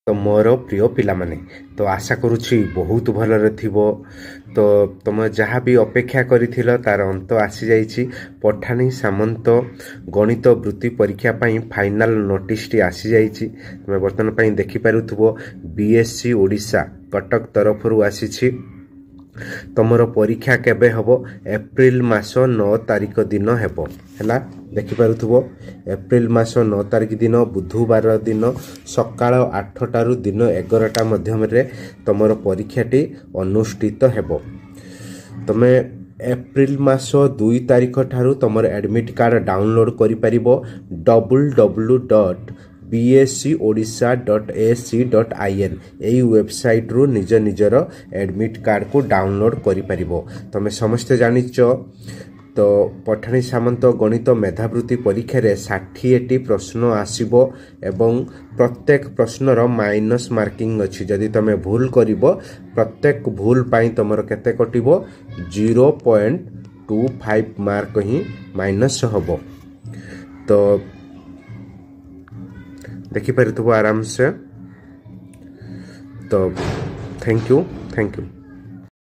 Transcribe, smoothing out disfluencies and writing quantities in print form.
तो मोर प्रिय पिला माने तो आशा करुछि बहुत भलरे थिबो। तो तुम जहाँ भी अपेक्षा करिथिलो तार अंत आसी जाइछि। पठानी सामंत गणित वृत्ति परीक्षा पई फाइनल नोटिस टी आसी जाइछि। तुम वर्तमान पई देखि पारुथबो बीएससी ओडिशा कटक तरफरु आसीछि। तुमर परीक्षा केबे हबो एप्रिल मास 9 तारिख दिन हेबो हैला देखि पारुथबो। एप्रिल मास 9 तारिख दिन बुधवार दिन सकाळ 8 रु दिन 11 मध्यम रे तुमर परीक्षाटी अनुष्ठित हेबो। तमे एप्रिल मास 2 तारिख ठारू तुमर एडमिट कार्ड डाउनलोड करि परिबो www.bscodisha.ac.in एई वेबसाइट रु निज निजर एडमिट कार्ड को डाउनलोड करि परिबो। तमे समस्त जानिचो तो पठानी सामंत गणित मेधावृत्ति परीक्षा रे 60 प्रश्न आसीबो एवं प्रत्येक प्रश्नर माइनस मार्किंग अछि। जदि तमे भूल करिवो प्रत्येक भूल पाई तमर केते कटिवो 0.25 मार्क ही माइनस हबो। तो देखि पारुथबो आराम से। तो थैंक यू।